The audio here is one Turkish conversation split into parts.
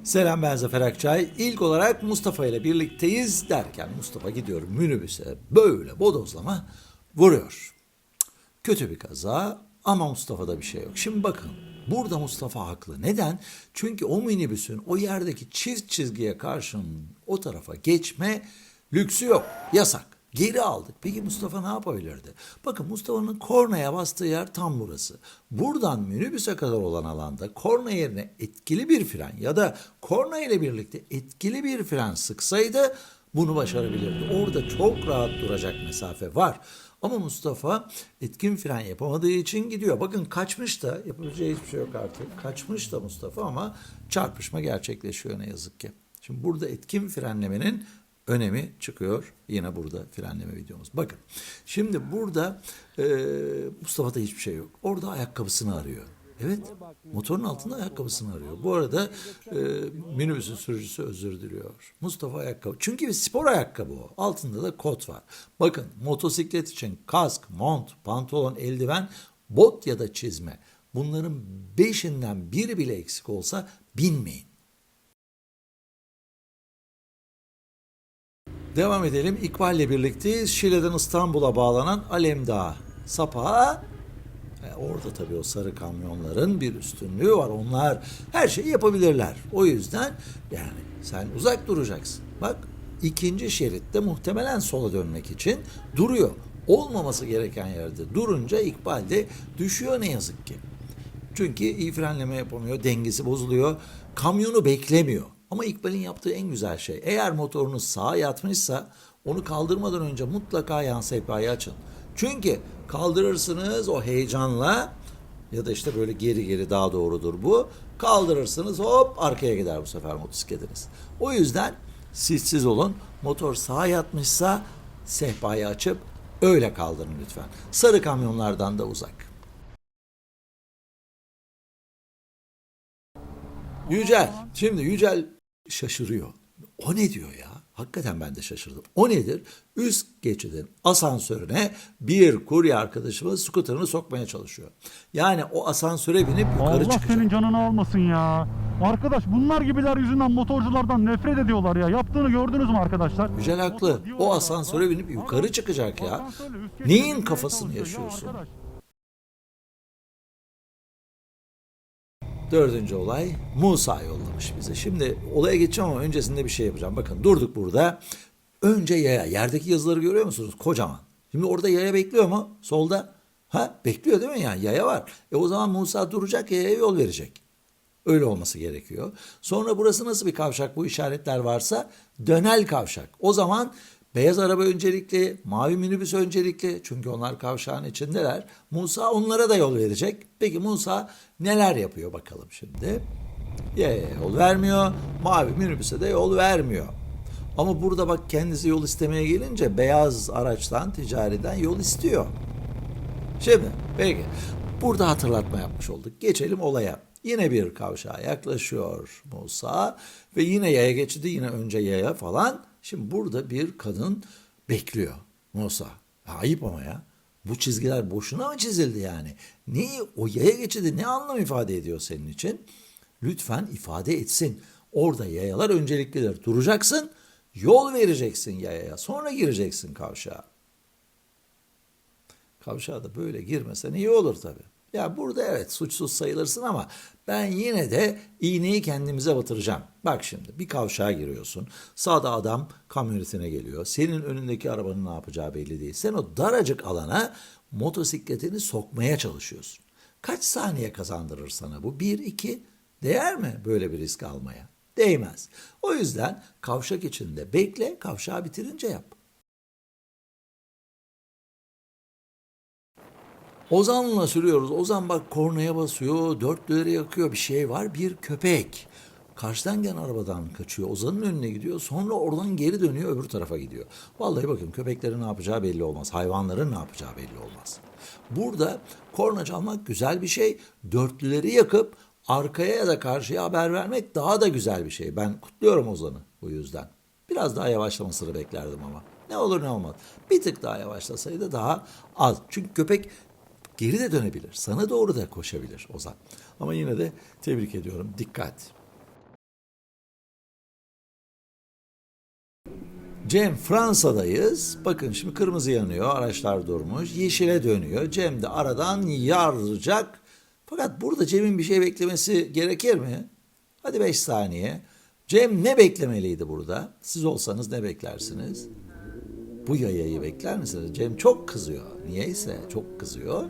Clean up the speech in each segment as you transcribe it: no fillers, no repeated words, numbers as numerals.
Selam, ben Zafer Akçay. İlk olarak Mustafa ile birlikteyiz derken Mustafa gidiyor minibüse böyle bodozlama vuruyor. Kötü bir kaza ama Mustafa'da bir şey yok. Şimdi bakın, burada Mustafa haklı. Neden? Çünkü o minibüsün o yerdeki çift çizgiye karşın o tarafa geçme lüksü yok. Yasak. Geri aldık. Peki Mustafa ne yapabilirdi? Bakın, Mustafa'nın kornaya bastığı yer tam burası. Buradan minibüse kadar olan alanda korna yerine etkili bir fren ya da korna ile birlikte etkili bir fren sıksaydı bunu başarabilirdi. Orada çok rahat duracak mesafe var. Ama Mustafa etkin fren yapamadığı için gidiyor. Bakın, kaçmış da, yapabileceği hiçbir şey yok artık. Kaçmış da Mustafa ama çarpışma gerçekleşiyor ne yazık ki. Şimdi burada etkin frenlemenin önemi çıkıyor. Yine burada frenleme videomuz. Bakın, şimdi burada Mustafa'da hiçbir şey yok. Orada ayakkabısını arıyor. Evet, motorun altında ayakkabısını arıyor. Bu arada minibüsün sürücüsü özür diliyor. Mustafa ayakkabı. Çünkü bir spor ayakkabı o. Altında da kot var. Bakın, motosiklet için kask, mont, pantolon, eldiven, bot ya da çizme. Bunların 5'inden biri bile eksik olsa binmeyin. Devam edelim. İkbal'le birlikteyiz. Şile'den İstanbul'a bağlanan Alemdağ Sapağı. Orada tabii o sarı kamyonların bir üstünlüğü var. Onlar her şeyi yapabilirler. O yüzden yani sen uzak duracaksın. Bak, ikinci şeritte muhtemelen sola dönmek için duruyor. Olmaması gereken yerde durunca İkbal de düşüyor ne yazık ki. Çünkü iyi frenleme yapamıyor, dengesi bozuluyor, kamyonu beklemiyor. Ama İkbal'in yaptığı en güzel şey, eğer motorunuz sağa yatmışsa onu kaldırmadan önce mutlaka yan sehpayı açın. Çünkü kaldırırsınız o heyecanla ya da işte böyle geri geri, daha doğrudur bu. Kaldırırsınız, hop arkaya gider bu sefer motosikletiniz. O yüzden siz olun, motor sağa yatmışsa sehpayı açıp öyle kaldırın lütfen. Sarı kamyonlardan da uzak. Yücel. Şimdi Yücel şaşırıyor. O ne diyor ya? Hakikaten ben de şaşırdım. O nedir? Üst geçidin asansörüne bir kurye arkadaşımız skuterını sokmaya çalışıyor. Yani o asansöre binip yukarı Allah çıkacak. senin canını almasın ya. Arkadaş, bunlar gibiler yüzünden motorculardan nefret ediyorlar ya. Yaptığını gördünüz mü arkadaşlar? Yücel haklı. O asansöre binip yukarı çıkacak ya. Neyin kafasını yaşıyorsun? Dördüncü olay, Musa yollamış bize. Şimdi olaya geçeceğim ama öncesinde bir şey yapacağım. Bakın, durduk burada. Önce yaya. Yerdeki yazıları görüyor musunuz? Kocaman. Şimdi orada yaya bekliyor mu? Solda. Ha, bekliyor değil mi yani? Yaya var. O zaman Musa duracak, yayaya yol verecek. Öyle olması gerekiyor. Sonra burası nasıl bir kavşak, bu işaretler varsa? Dönel kavşak. O zaman beyaz araba öncelikli, mavi minibüs öncelikli. Çünkü onlar kavşağın içindeler. Musa onlara da yol verecek. Peki Musa neler yapıyor bakalım şimdi? Yaya yol vermiyor, mavi minibüse de yol vermiyor. Ama burada bak, kendisi yol istemeye gelince beyaz araçtan, ticariden yol istiyor. Şimdi peki, burada hatırlatma yapmış olduk. Geçelim olaya. Yine bir kavşağa yaklaşıyor Musa ve yine yaya geçidi, yine önce yaya falan. Şimdi burada bir kadın bekliyor Musa. Ayıp ama ya. Bu çizgiler boşuna mı çizildi yani? Ne, o yaya geçidi ne anlam ifade ediyor senin için? Lütfen ifade etsin. Orada yayalar önceliklidir. Duracaksın, yol vereceksin yayaya. Sonra gireceksin kavşağa. Kavşağa da böyle girmesen iyi olur tabii. Ya burada evet suçsuz sayılırsın ama ben yine de iğneyi kendimize batıracağım. Bak şimdi, bir kavşağa giriyorsun. Sağda adam kamyonetine geliyor. Senin önündeki arabanın ne yapacağı belli değil. Sen o daracık alana motosikletini sokmaya çalışıyorsun. Kaç saniye kazandırır sana bu? 1, 2. Değer mi böyle bir risk almaya? Değmez. O yüzden kavşak içinde bekle, kavşağı bitirince yap. Ozan'la sürüyoruz. Ozan bak, kornaya basıyor, dörtlüleri yakıyor, bir şey var. Bir köpek. Karşıdan gelen arabadan kaçıyor. Ozan'ın önüne gidiyor. Sonra oradan geri dönüyor, öbür tarafa gidiyor. Vallahi bakın, köpeklerin ne yapacağı belli olmaz. Hayvanların ne yapacağı belli olmaz. Burada korna çalmak güzel bir şey. Dörtlüleri yakıp arkaya ya da karşıya haber vermek daha da güzel bir şey. Ben kutluyorum Ozan'ı bu yüzden. Biraz daha yavaşlamasını beklerdim ama. Ne olur ne olmaz. Bir tık daha yavaşlasaydı daha az. Çünkü köpek geri de dönebilir. Sana doğru da koşabilir Ozan. Ama yine de tebrik ediyorum. Dikkat. Cem, Fransa'dayız. Bakın şimdi kırmızı yanıyor, araçlar durmuş. Yeşile dönüyor. Cem de aradan yaracak. Fakat burada Cem'in bir şey beklemesi gerekir mi? Hadi 5 saniye. Cem ne beklemeliydi burada? Siz olsanız ne beklersiniz? Bu yayayı bekler misiniz? Cem çok kızıyor. Niyeyse çok kızıyor.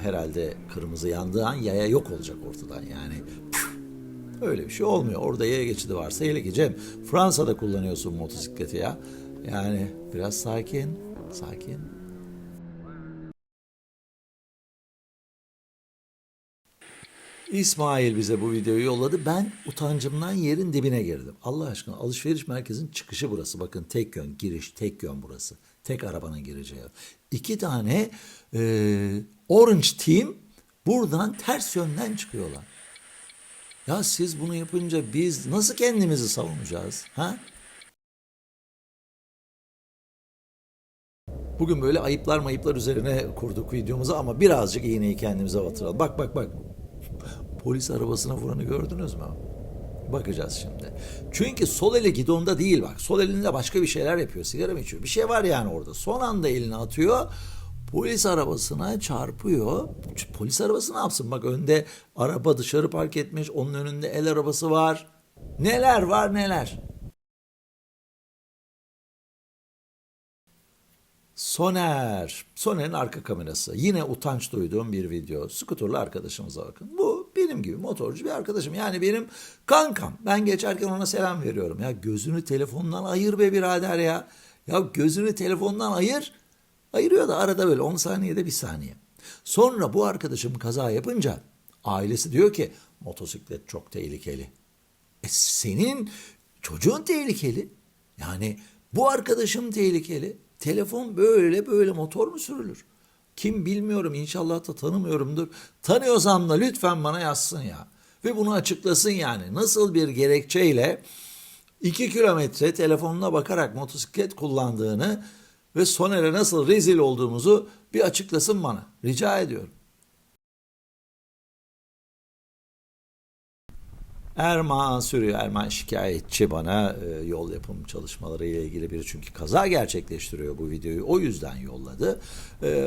Herhalde kırmızı yandığı an yaya yok olacak ortadan yani. Öyle bir şey olmuyor. Orada yaya geçidi varsa hele ki Cem, Fransa'da kullanıyorsun motosikleti ya. Yani biraz sakin, sakin. İsmail bize bu videoyu yolladı. Ben utancımdan yerin dibine girdim. Allah aşkına, alışveriş merkezinin çıkışı burası. Bakın tek yön giriş, tek yön burası. Tek arabanın gireceği. 2 tane Orange Team buradan ters yönden çıkıyorlar. Ya siz bunu yapınca biz nasıl kendimizi savunacağız? Ha? Bugün böyle ayıplar üzerine kurduk videomuzu ama birazcık iğneyi kendimize batıralım. Bak bak bak. Polis arabasına vuranı gördünüz mü? Bakacağız şimdi. Çünkü sol eli gidonda değil bak. Sol elinde başka bir şeyler yapıyor. Sigara mı içiyor? Bir şey var yani orada. Son anda elini atıyor. Polis arabasına çarpıyor. Polis arabası ne yapsın? Bak önde araba dışarı park etmiş. Onun önünde el arabası var. Neler var neler. Soner. Soner'in arka kamerası. Yine utanç duyduğum bir video. Skuterlı arkadaşımıza bakın. Bu benim gibi motorcu bir arkadaşım. Yani benim kankam. Ben geçerken ona selam veriyorum. Ya gözünü telefondan ayır be birader ya. Ya gözünü telefondan ayır. Ayırıyor da arada böyle 10 saniyede 1 saniye. Sonra bu arkadaşım kaza yapınca ailesi diyor ki motosiklet çok tehlikeli. Senin çocuğun tehlikeli. Yani bu arkadaşım tehlikeli. Telefon böyle motor mu sürülür? Kim bilmiyorum, inşallah da tanımıyorumdur. Tanıyorsam da lütfen bana yazsın ya. Ve bunu açıklasın yani. Nasıl bir gerekçeyle 2 kilometre telefonuna bakarak motosiklet kullandığını ve Soner'e nasıl rezil olduğumuzu bir açıklasın bana. Rica ediyorum. Erman sürüyor. Erman şikayetçi bana yol yapım çalışmaları ile ilgili biri. Çünkü kaza gerçekleştiriyor bu videoyu. O yüzden yolladı.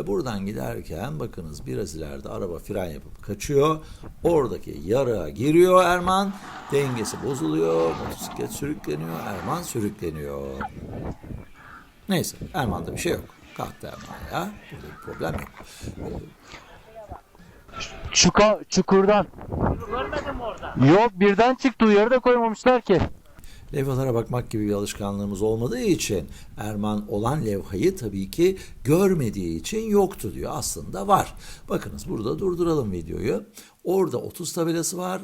Buradan giderken bakınız biraz ileride araba fren yapıp kaçıyor. Oradaki yarığa giriyor Erman. Dengesi bozuluyor. Motosiklet sürükleniyor. Erman sürükleniyor. Neyse Erman'da bir şey yok. Kalktı Erman ya. Burada bir problem yok. Çukurdan. Görmedim orada. Yok birden çıktı, uyarı da koymamışlar ki. Levhalara bakmak gibi bir alışkanlığımız olmadığı için Erman olan levhayı tabii ki görmediği için yoktu diyor. Aslında var. Bakınız burada durduralım videoyu. Orada 30 tabelası var.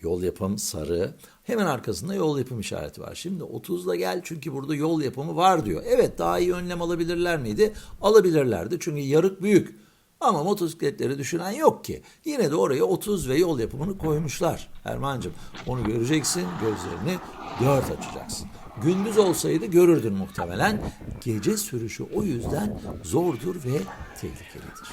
Yol yapım sarı. Hemen arkasında yol yapım işareti var. Şimdi 30'la gel çünkü burada yol yapımı var diyor. Evet, daha iyi önlem alabilirler miydi? Alabilirlerdi çünkü yarık büyük. Ama motosikletleri düşünen yok ki. Yine de oraya 30 ve yol yapımını koymuşlar. Erman'cığım onu göreceksin, gözlerini 4 açacaksın. Gündüz olsaydı görürdün muhtemelen. Gece sürüşü o yüzden zordur ve tehlikelidir.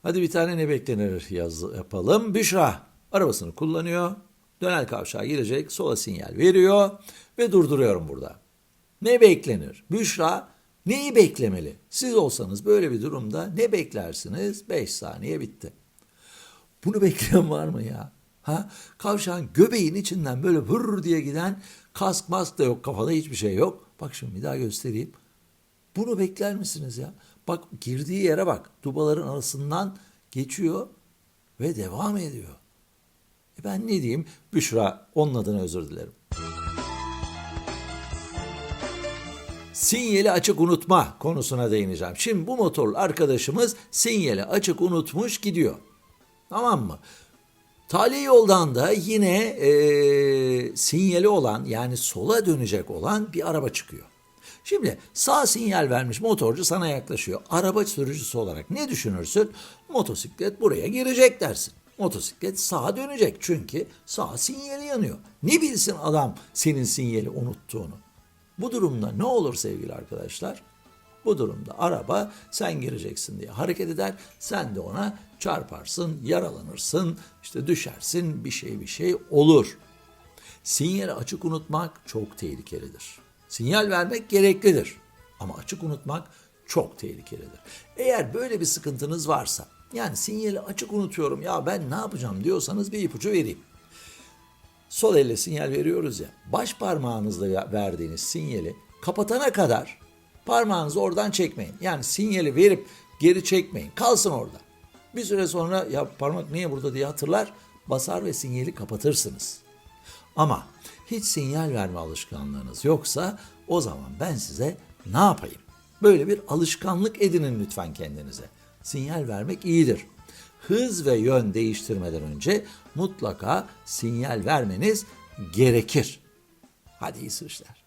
Hadi bir tane ne beklenir yapalım. Büşra arabasını kullanıyor. Dönel kavşağa girecek. Sola sinyal veriyor ve durduruyorum burada. Ne beklenir? Büşra neyi beklemeli? Siz olsanız böyle bir durumda ne beklersiniz? 5 saniye bitti. Bunu bekleyen var mı ya? Ha? Kavşağın göbeğin içinden böyle hırr diye giden, kask mask da yok, kafada hiçbir şey yok. Bak şimdi bir daha göstereyim. Bunu bekler misiniz ya? Bak girdiği yere bak. Dubaların arasından geçiyor ve devam ediyor. Ben ne diyeyim? Büşra, onun adına özür dilerim. Sinyali açık unutma konusuna değineceğim. Şimdi bu motorlu arkadaşımız sinyali açık unutmuş gidiyor. Tamam mı? Tali yoldan da yine sinyali olan, yani sola dönecek olan bir araba çıkıyor. Şimdi sağ sinyal vermiş motorcu sana yaklaşıyor. Araba sürücüsü olarak ne düşünürsün? Motosiklet buraya girecek dersin. Motosiklet sağa dönecek çünkü sağ sinyali yanıyor. Ne bilsin adam senin sinyali unuttuğunu? Bu durumda ne olur sevgili arkadaşlar? Bu durumda araba sen gireceksin diye hareket eder. Sen de ona çarparsın, yaralanırsın, işte düşersin, bir şey olur. Sinyali açık unutmak çok tehlikelidir. Sinyal vermek gereklidir ama açık unutmak çok tehlikelidir. Eğer böyle bir sıkıntınız varsa, yani sinyali açık unutuyorum ya ben ne yapacağım diyorsanız bir ipucu vereyim. Sol elle sinyal veriyoruz ya, baş parmağınızla verdiğiniz sinyali kapatana kadar parmağınızı oradan çekmeyin. Yani sinyali verip geri çekmeyin, kalsın orada. Bir süre sonra ya parmak niye burada diye hatırlar, basar ve sinyali kapatırsınız. Ama hiç sinyal verme alışkanlığınız yoksa o zaman ben size ne yapayım? Böyle bir alışkanlık edinin lütfen kendinize. Sinyal vermek iyidir. Hız ve yön değiştirmeden önce mutlaka sinyal vermeniz gerekir. Hadi iyi sürüşler.